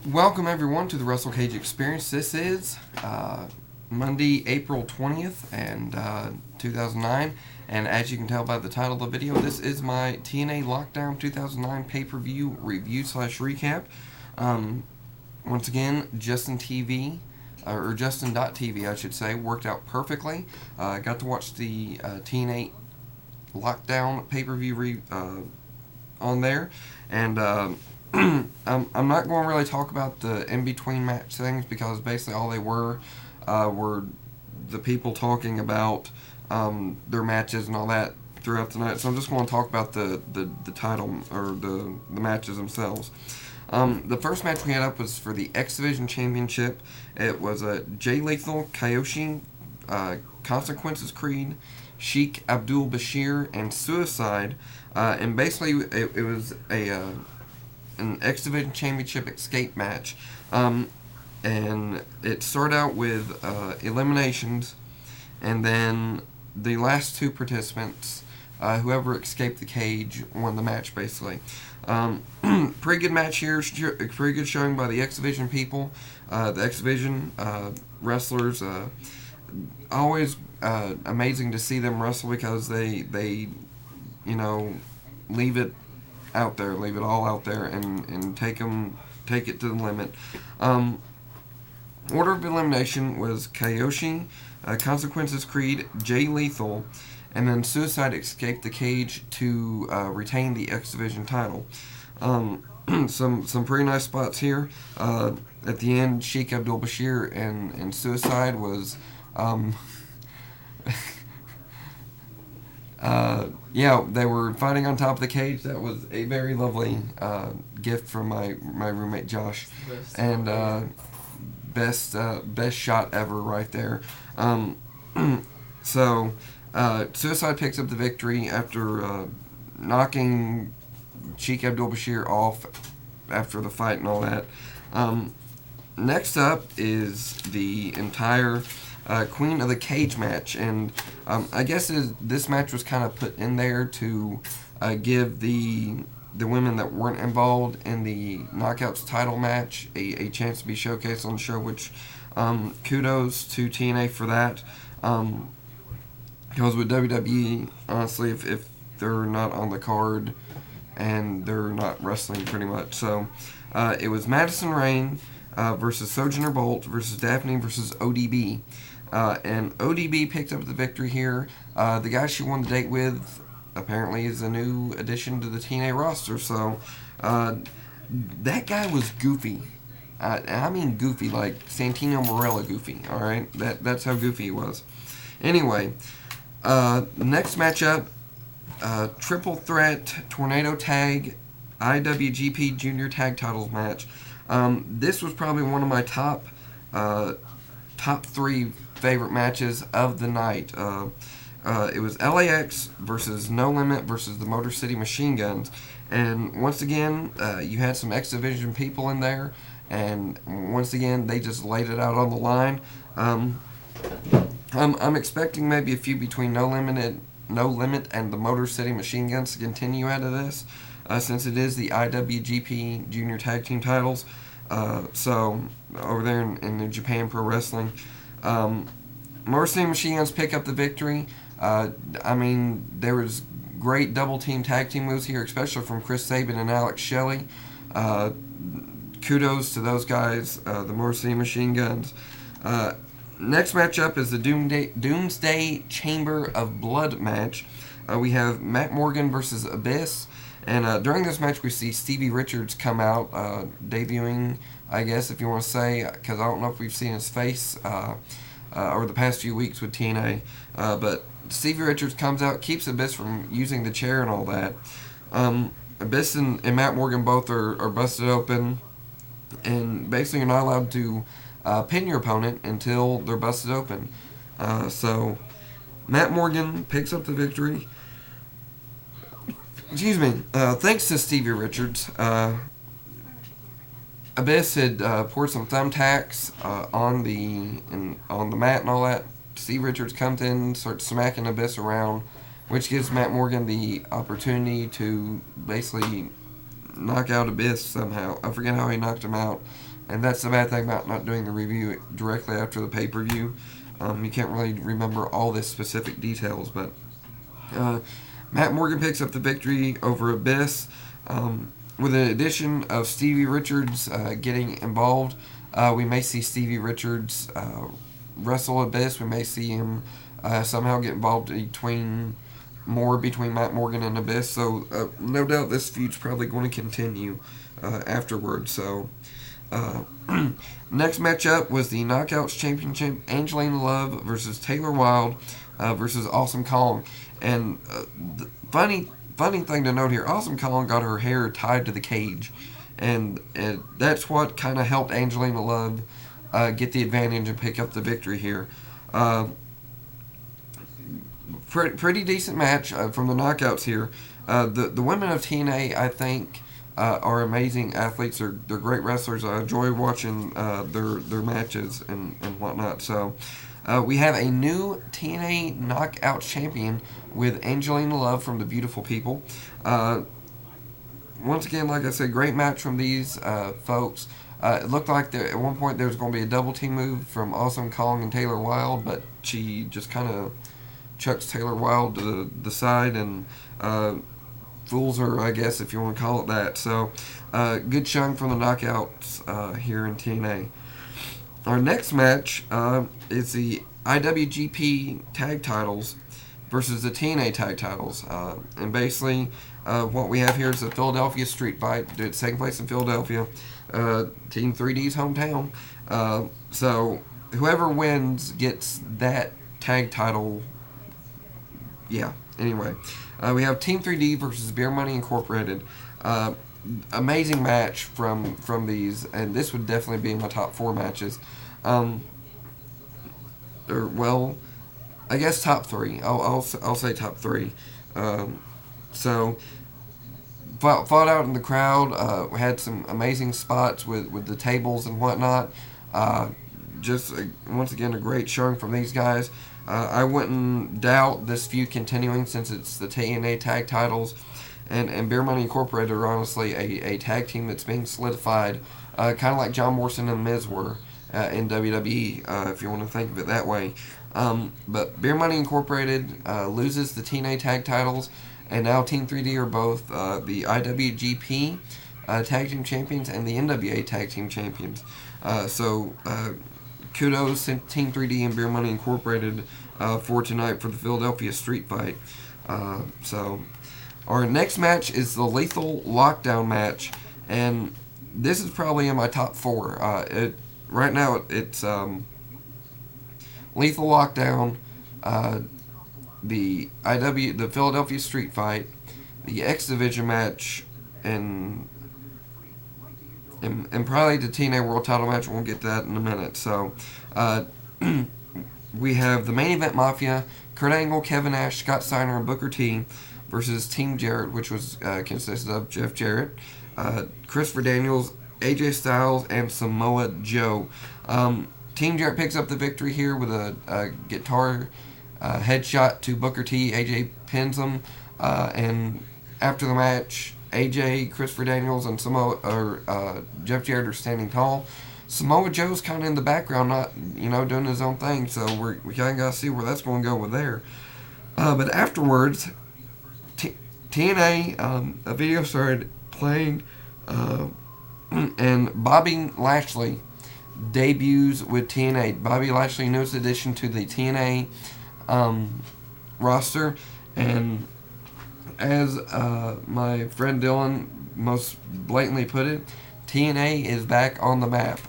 Welcome everyone to the Russell Cage Experience. This is Monday, April 20th, and 2009. And as you can tell by the title of the video, this is my TNA Lockdown 2009 pay-per-view review slash recap. Once again, Justin TV, or Justin.TV I should say, worked out perfectly. I got to watch the TNA Lockdown pay-per-view on there, and I'm not going to really talk about the in-between match things because basically all they were the people talking about their matches and all that throughout the night. So I'm just going to talk about the title or the matches themselves. The first match we had up was for the X Division Championship. It was Jay Lethal, Kyoshi, Consequences Creed, Sheik Abdul Bashir, and Suicide. And basically it was an X Division Championship escape match. And it started out with eliminations, and then the last two participants, whoever escaped the cage, won the match, basically. Pretty good match here, pretty good showing by the X Division people. The X Division wrestlers, always amazing to see them wrestle because they leave it out there, leave it all out there, and take it to the limit. Order of elimination was Kyoshi, Consequences Creed, Jay Lethal, and then Suicide escaped the cage to retain the X Division title. Some pretty nice spots here. At the end, Sheik Abdul Bashir and Suicide was they were fighting on top of the cage. That was a very lovely gift from my roommate Josh, and best shot ever right there. So Suicide picks up the victory after knocking Sheik Abdul Bashir off after the fight and all that. Next up is the entire Queen of the Cage match, and I guess this match was kind of put in there to give the women that weren't involved in the Knockouts title match a chance to be showcased on the show, which kudos to TNA for that. Because with WWE, honestly, if they're not on the card and they're not wrestling pretty much. So it was Madison Rain versus Sojourner Bolt versus Daphne versus ODB. And ODB picked up the victory here. The guy she won the date with apparently is a new addition to the TNA roster. So that guy was goofy. I mean goofy, like Santino Marella goofy. All right, that's how goofy he was. Anyway, next matchup, triple threat tornado tag IWGP Junior Tag Titles match. This was probably one of my top three favorite matches of the night. It was LAX versus No Limit versus the Motor City Machine Guns, and once again you had some X Division people in there, and once again they just laid it out on the line. I'm expecting maybe a feud between No Limit and the Motor City Machine Guns to continue out of this, since it is the IWGP Junior Tag Team titles. So over there in the Japan Pro Wrestling, Motor City Machine Guns pick up the victory. I mean, there was great double team tag team moves here, especially from Chris Sabin and Alex Shelley. Kudos to those guys, the Motor City Machine Guns. Next matchup is the Doomsday Chamber of Blood match. We have Matt Morgan versus Abyss. And during this match, we see Stevie Richards come out, debuting, I guess, if you want to say, because I don't know if we've seen his face over the past few weeks with TNA. But Stevie Richards comes out, keeps Abyss from using the chair and all that. Abyss and Matt Morgan both are busted open, and basically you're not allowed to pin your opponent until they're busted open. So Matt Morgan picks up the victory. Excuse me. Thanks to Stevie Richards. Abyss had poured some thumbtacks on the mat and all that. Steve Richards comes in, starts smacking Abyss around, which gives Matt Morgan the opportunity to basically knock out Abyss somehow. I forget how he knocked him out, and that's the bad thing about not doing the review directly after the pay-per-view. You can't really remember all the specific details, but Matt Morgan picks up the victory over Abyss. With an addition of Stevie Richards getting involved, we may see Stevie Richards wrestle Abyss. We may see him somehow get involved between Matt Morgan and Abyss. So no doubt this feud's probably going to continue afterwards. So next matchup was the Knockouts Championship: Angelina Love versus Taylor Wilde versus Awesome Kong. And the funny thing to note here, Awesome Kong got her hair tied to the cage, and that's what kind of helped Angelina Love get the advantage and pick up the victory here. Pretty decent match from the Knockouts here. The women of TNA, I think, are amazing athletes. They're great wrestlers. I enjoy watching their matches and whatnot. So we have a new TNA Knockouts champion with Angelina Love from the Beautiful People. Once again, like I said, great match from these folks. It looked like at one point there was going to be a double team move from Awesome Kong and Taylor Wilde, but she just kind of chucks Taylor Wilde to the side and fools her, I guess, if you want to call it that. So, good showing from the Knockouts here in TNA. Our next match is the IWGP Tag Titles versus the TNA Tag Titles. And basically, what we have here is the Philadelphia Street Fight. It's taking place in Philadelphia, Team 3D's hometown. So, whoever wins gets that tag title. Yeah, anyway. We have Team 3D versus Beer Money Incorporated. Amazing match from these, and this would definitely be in my top 4 matches. Well, I guess top 3. I'll say top 3. So fought out in the crowd. We had some amazing spots with the tables and whatnot. Just once again a great showing from these guys. I wouldn't doubt this feud continuing since it's the TNA tag titles, and Beer Money Incorporated are honestly a tag team that's being solidified, kind of like John Morrison and Miz were in WWE, if you want to think of it that way. But Beer Money Incorporated loses the TNA tag titles, and now Team 3D are both the IWGP tag team champions and the NWA tag team champions. So kudos to Team 3D and Beer Money Incorporated for tonight for the Philadelphia Street Fight. So our next match is the Lethal Lockdown match, and this is probably in my top 4. Right now it's Lethal Lockdown, the Philadelphia Street Fight, the X Division match, and probably the TNA World Title match. We'll get to that in a minute. So, we have the Main Event Mafia: Kurt Angle, Kevin Nash, Scott Steiner, and Booker T versus Team Jarrett, which was consisted of Jeff Jarrett, Christopher Daniels, AJ Styles, and Samoa Joe. Team Jarrett picks up the victory here with a guitar headshot to Booker T. AJ pins him, and after the match, AJ, Christopher Daniels, and Jeff Jarrett are standing tall. Samoa Joe's kind of in the background, not doing his own thing. So we kind of got to see where that's going to go with there. But afterwards, TNA a video started playing, and Bobby Lashley debuts with TNA. Bobby Lashley, newest addition to the TNA roster, and as my friend Dylan most blatantly put it, TNA is back on the map.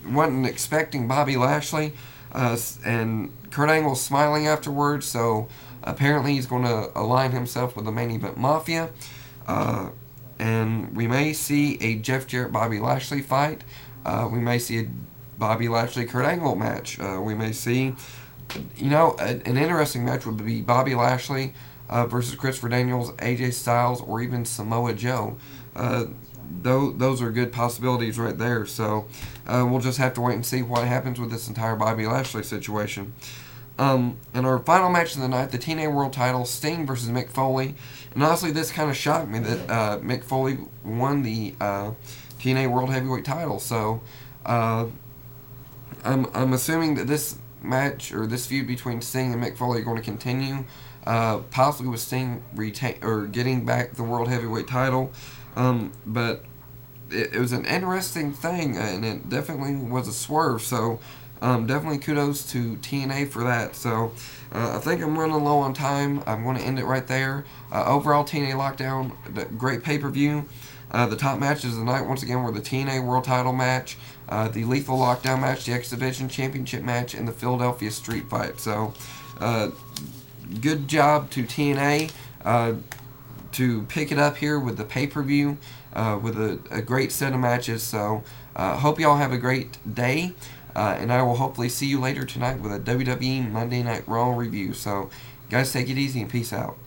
Wasn't expecting Bobby Lashley, and Kurt Angle smiling afterwards, so apparently he's going to align himself with the Main Event Mafia, and we may see a Jeff Jarrett Bobby Lashley fight. We may see a Bobby Lashley Kurt Angle match. We may see, an interesting match would be Bobby Lashley versus Christopher Daniels, AJ Styles, or even Samoa Joe. Those are good possibilities right there. So we'll just have to wait and see what happens with this entire Bobby Lashley situation. In our final match of the night, the TNA World Title, Sting versus Mick Foley. And honestly, this kind of shocked me that Mick Foley won the TNA World Heavyweight Title. So I'm assuming that this match or this feud between Sting and Mick Foley are going to continue, possibly with Sting getting back the World Heavyweight Title. But it was an interesting thing, and it definitely was a swerve. So definitely kudos to TNA for that. So I think I'm running low on time. I'm going to end it right there. Overall, TNA Lockdown, great pay-per-view. The top matches of the night, once again, were the TNA World Title match, the Lethal Lockdown match, the X Division Championship match, and the Philadelphia Street Fight. So good job to TNA to pick it up here with the pay-per-view with a great set of matches. So hope y'all have a great day. And I will hopefully see you later tonight with a WWE Monday Night Raw review. So, guys, take it easy and peace out.